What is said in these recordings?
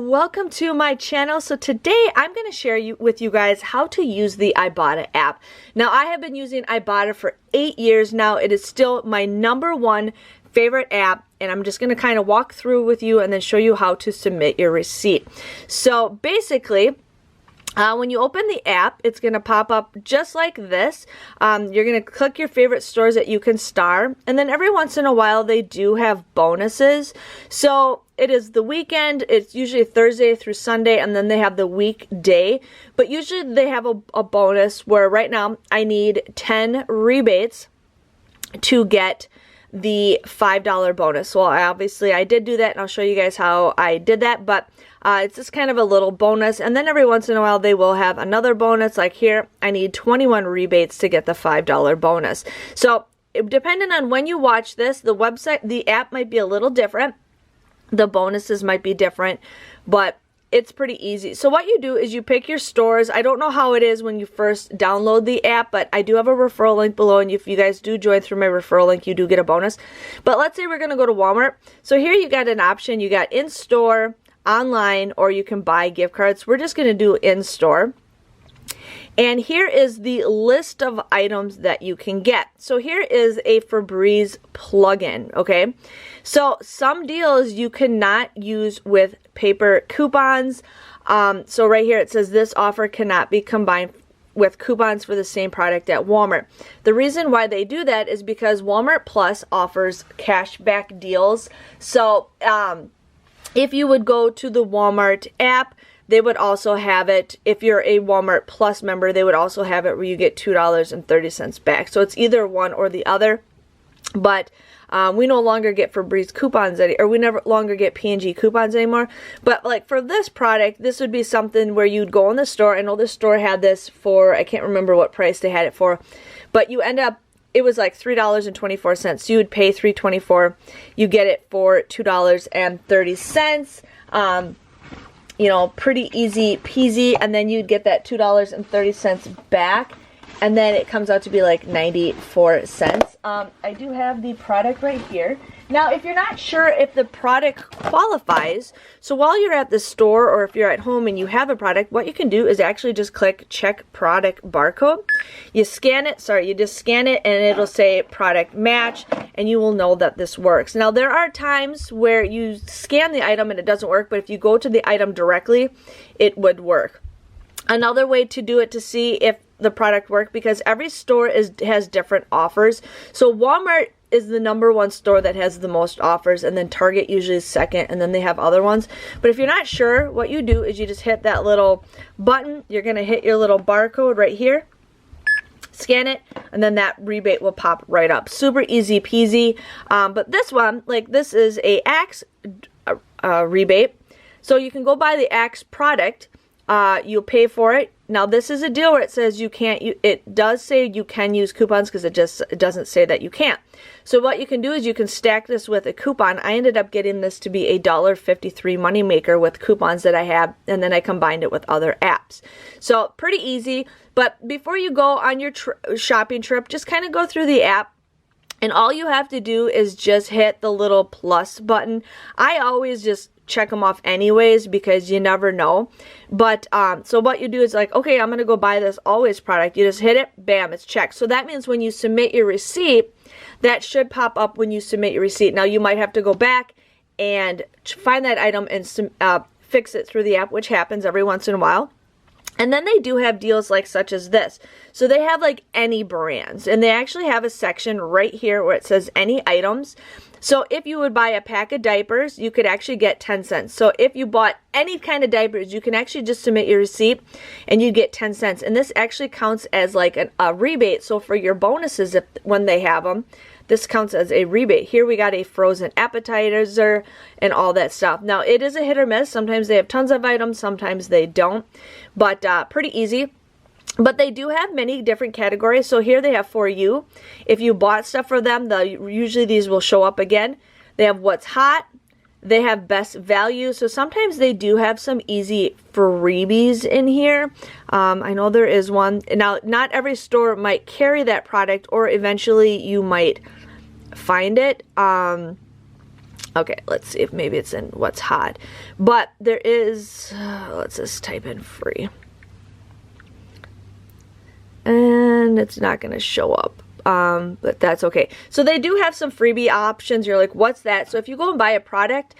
welcome to my channel. So today I'm going to share with you guys how to use the Ibotta app. Now I have been using Ibotta for 8 years now. It is still my #1 favorite app, and I'm just going to kind of walk through with you and then show you how to submit your receipt. So basically, when you open the app, it's going to pop up just like this. You're going to click your favorite stores that you can star, and then every once in a while they do have bonuses. So it is the weekend, it's usually Thursday through Sunday, and then they have the weekday. But usually they have a bonus where right now I need 10 rebates to get the $5 bonus. Well, obviously I did do that, and I'll show you guys how I did that, but it's just kind of a little bonus. And then every once in a while they will have another bonus. Like here, I need 21 rebates to get the $5 bonus. So depending on when you watch this, the app might be a little different. The bonuses might be different, but it's pretty easy. So what you do is you pick your stores. I don't know how it is when you first download the app, but I do have a referral link below, and if you guys do join through my referral link, you do get a bonus. But let's say we're going to go to Walmart. So here you got an option. You got in-store, online, or you can buy gift cards. We're just going to do in-store. And here is the list of items that you can get. So here is a Febreze plugin, okay? So some deals you cannot use with paper coupons. So right here it says this offer cannot be combined with coupons for the same product at Walmart. The reason why they do that is because Walmart Plus offers cashback deals. So if you would go to the Walmart app, they would also have it. If you're a Walmart Plus member, they would also have it where you get $2.30 back. So it's either one or the other. But we no longer get Febreze coupons, or we no longer get P&G coupons anymore. But like for this product, this would be something where you'd go in the store. I know the store had this for, I can't remember what price they had it for, but you end up, it was like $3.24. So you would pay $3.24. You get it for $2.30. You know, pretty easy peasy, and then you'd get that $2.30 back, and then it comes out to be like 94 cents. I do have the product right here. Now, if you're not sure if the product qualifies, so while you're at the store or if you're at home and you have a product, what you can do is actually just click check product barcode. You scan it, you just scan it, and it'll say product match, and you will know that this works. Now, there are times where you scan the item and it doesn't work, but if you go to the item directly, it would work. Another way to do it to see if the product works, because every store has different offers. So Walmart is the #1 store that has the most offers, and then Target usually is second, and then they have other ones. But if you're not sure, what you do is you just hit that little button. You're going to hit your little barcode right here, scan it, and then that rebate will pop right up. Super easy peasy. But this one, like this is a Axe rebate. So you can go buy the Axe product. You'll pay for it. Now this is a deal where it says you can't, it does say you can use coupons, because it doesn't say that you can't. So what you can do is you can stack this with a coupon. I ended up getting this to be a $1.53 moneymaker with coupons that I have, and then I combined it with other apps. So pretty easy. But before you go on your shopping trip, just kind of go through the app. And all you have to do is just hit the little plus button. I always just check them off anyways, because you never know. But so what you do is like, okay, I'm gonna go buy this Always product. You just hit it, bam, it's checked. So that means when you submit your receipt, that should pop up when you submit your receipt. Now you might have to go back and find that item and fix it through the app, which happens every once in a while. And then they do have deals like such as this. So they have like any brands, and they actually have a section right here where it says any items. So if you would buy a pack of diapers, you could actually get 10 cents. So if you bought any kind of diapers, you can actually just submit your receipt and you get 10 cents. And this actually counts as like a rebate. So for your bonuses, when they have them, this counts as a rebate. Here we got a frozen appetizer and all that stuff. Now it is a hit or miss. Sometimes they have tons of items, sometimes they don't. But pretty easy. But they do have many different categories. So here they have for you. If you bought stuff for them, usually these will show up again. They have what's hot. They have best value. So sometimes they do have some easy freebies in here. I know there is one. Now, not every store might carry that product, or eventually you might find it. Okay, let's see if maybe it's in what's hot. But there is, let's just type in free. And it's not going to show up. But that's okay. So they do have some freebie options. You're like, what's that? So if you go and buy a product,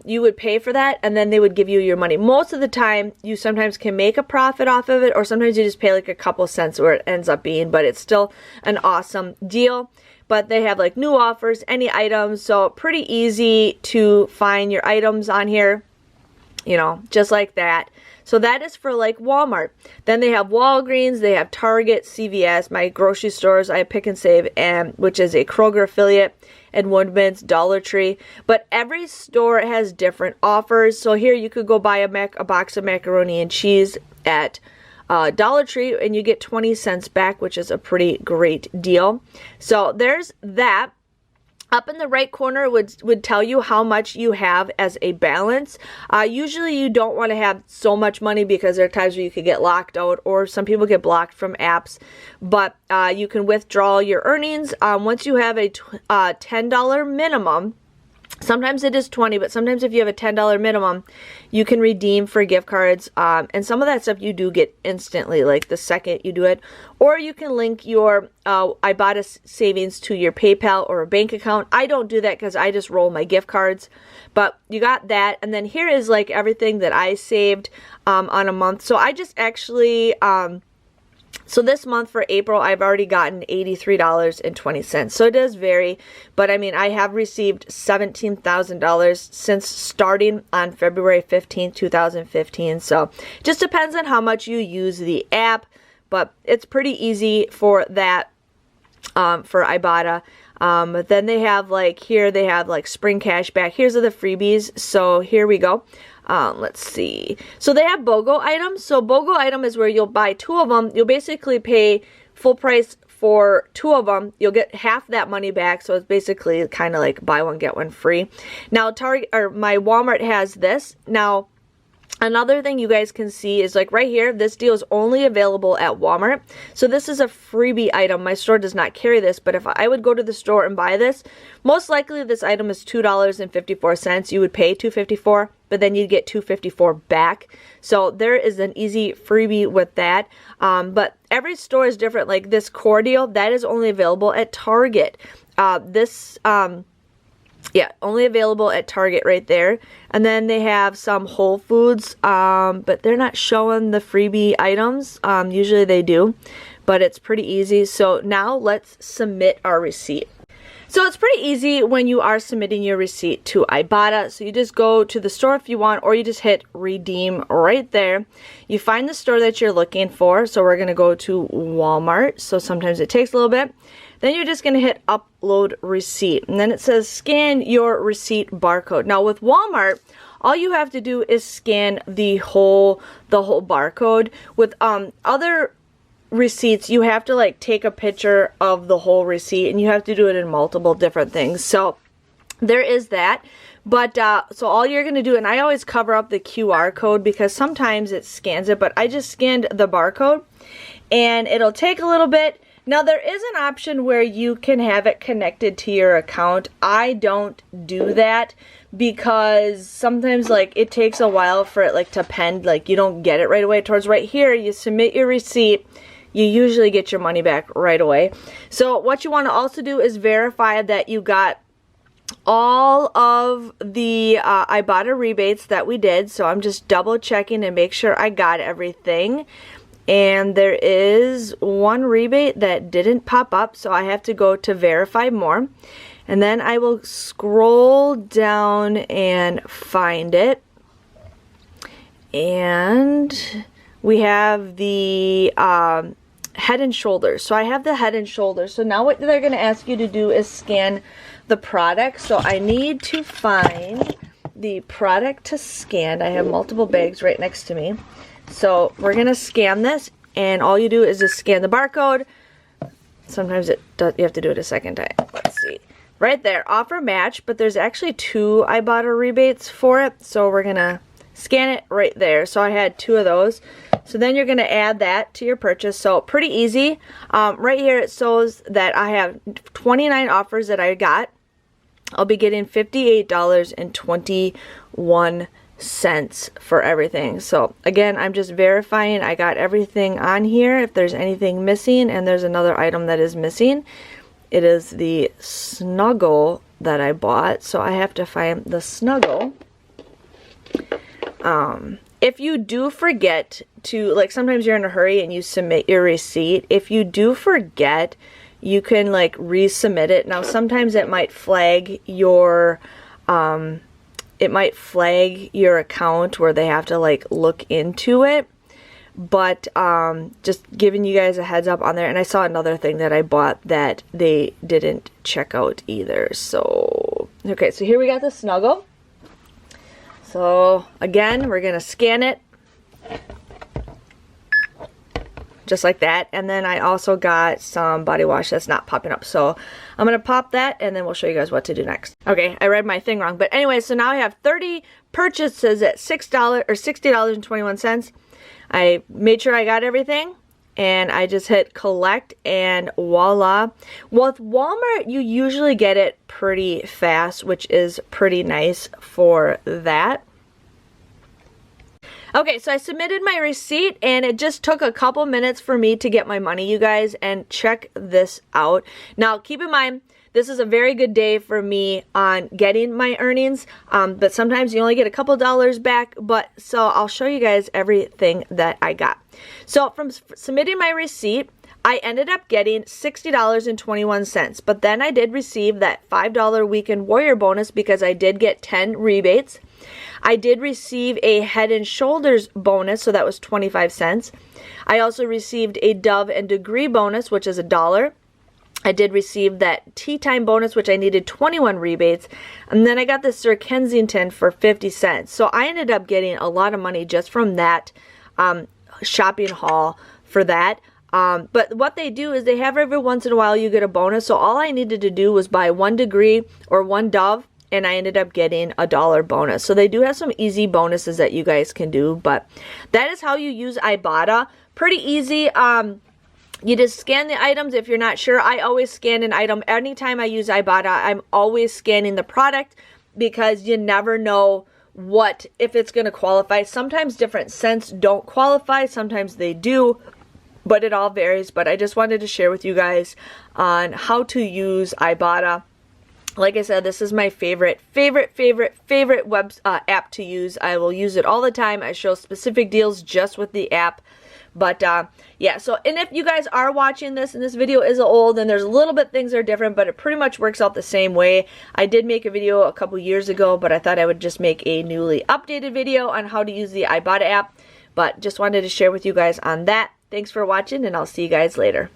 you would pay for that and then they would give you your money. Most of the time, you sometimes can make a profit off of it, or sometimes you just pay like a couple cents where it ends up being, but it's still an awesome deal. But they have like new offers, any items, so pretty easy to find your items on here, you know, just like that. So that is for like Walmart. Then they have Walgreens, they have Target, CVS, my grocery stores, I have Pick and Save, and which is a Kroger affiliate, and Woodman's, Dollar Tree. But every store has different offers. So here you could go buy a box of macaroni and cheese at Dollar Tree and you get 20 cents back, which is a pretty great deal. So there's that. Up in the right corner would tell you how much you have as a balance. Usually you don't want to have so much money because there are times where you could get locked out, or some people get blocked from apps. But you can withdraw your earnings once you have a $10 minimum. Sometimes it is 20, but sometimes if you have a $10 minimum, you can redeem for gift cards. And some of that stuff you do get instantly, like the second you do it. Or you can link your Ibotta savings to your PayPal or a bank account. I don't do that because I just roll my gift cards. But you got that. And then here is like everything that I saved on a month. So I just actually... So this month for April, I've already gotten $83.20. So it does vary, but I mean, I have received $17,000 since starting on February 15th, 2015. So it just depends on how much you use the app, but it's pretty easy for that, for Ibotta. But then they have like, here they have like spring cash back. Here's the freebies. So here we go. Let's see. So they have BOGO items. So BOGO item is where you'll buy 2 of them. You'll basically pay full price for 2 of them. You'll get half that money back. So it's basically kind of like buy one, get one free. Now Target, or my Walmart has this. Now, another thing you guys can see is like right here, this deal is only available at Walmart. So this is a freebie item. My store does not carry this, but if I would go to the store and buy this, most likely this item is $2.54. You would pay $2.54, but then you'd get $2.54 back. So there is an easy freebie with that. But every store is different. Like this core deal, that is only available at Target. Yeah, only available at Target right there. And then they have some Whole Foods, but they're not showing the freebie items. Usually they do, but it's pretty easy. So now let's submit our receipt. So it's pretty easy when you are submitting your receipt to Ibotta. So you just go to the store if you want, or you just hit redeem right there. You find the store that you're looking for. So we're going to go to Walmart. So sometimes it takes a little bit. Then you're just going to hit upload receipt. And then it says scan your receipt barcode. Now with Walmart, all you have to do is scan the whole barcode. With other receipts, you have to like take a picture of the whole receipt, and you have to do it in multiple different things. So there is that. But so all you're going to do, and I always cover up the QR code because sometimes it scans it, but I just scanned the barcode and it'll take a little bit. Now there is an option where you can have it connected to your account. I don't do that because sometimes like it takes a while for it like to pen, like you don't get it right away. Towards right here, you submit your receipt, you usually get your money back right away. So what you want to also do is verify that you got all of the Ibotta rebates that we did. So I'm just double checking and make sure I got everything. And there is one rebate that didn't pop up, so I have to go to verify more. And then I will scroll down and find it. And we have the Head and Shoulders. So I have the Head and Shoulders. So now what they're going to ask you to do is scan the product. So I need to find the product to scan. I have multiple bags right next to me. So we're going to scan this, and all you do is just scan the barcode. Sometimes you have to do it a second time. Let's see. Right there, offer match, but there's actually 2 Ibotta rebates for it. So we're going to scan it right there. So I had 2 of those. So then you're going to add that to your purchase. So pretty easy. Right here it shows that I have 29 offers that I got. I'll be getting $58.21 for everything. So again, I'm just verifying I got everything on here. If there's anything missing, and there's another item that is missing, it is the Snuggle that I bought. So I have to find the Snuggle. If you do forget to, like, sometimes you're in a hurry and you submit your receipt. If you do forget, you can like resubmit it. Now sometimes it might flag your account where they have to like look into it. But just giving you guys a heads up on there. And I saw another thing that I bought that they didn't check out either. So okay, so here we got the Snuggle. So again, we're gonna scan it just like that. And then I also got some body wash that's not popping up. So I'm gonna pop that and then we'll show you guys what to do next. Okay, I read my thing wrong. But anyway, so now I have 30 purchases at $6 or $60.21. I made sure I got everything and I just hit collect and voila. With Walmart, you usually get it pretty fast, which is pretty nice for that. Okay, so I submitted my receipt and it just took a couple minutes for me to get my money, you guys, and check this out. Now, keep in mind, this is a very good day for me on getting my earnings, but sometimes you only get a couple dollars back, so I'll show you guys everything that I got. So from submitting my receipt, I ended up getting $60.21, but then I did receive that $5 Weekend Warrior bonus because I did get 10 rebates. I did receive a Head and Shoulders bonus, so that was 25 cents. I also received a Dove and Degree bonus, which is $1. I did receive that Tea Time bonus, which I needed 21 rebates. And then I got the Sir Kensington for 50 cents. So I ended up getting a lot of money just from that shopping haul for that. But what they do is they have every once in a while you get a bonus. So all I needed to do was buy 1 Degree or 1 Dove, and I ended up getting a $1 bonus. So they do have some easy bonuses that you guys can do, but that is how you use Ibotta. Pretty easy. You just scan the items. If you're not sure, I always scan an item. Anytime I use Ibotta, I'm always scanning the product because you never know if it's going to qualify. Sometimes different scents don't qualify. Sometimes they do, but it all varies. But I just wanted to share with you guys on how to use Ibotta. Like I said, this is my favorite web app to use. I will use it all the time. I show specific deals just with the app. But yeah, so, and if you guys are watching this and this video is old and there's a little bit things are different, but it pretty much works out the same way. I did make a video a couple years ago, but I thought I would just make a newly updated video on how to use the Ibotta app. But just wanted to share with you guys on that. Thanks for watching, and I'll see you guys later.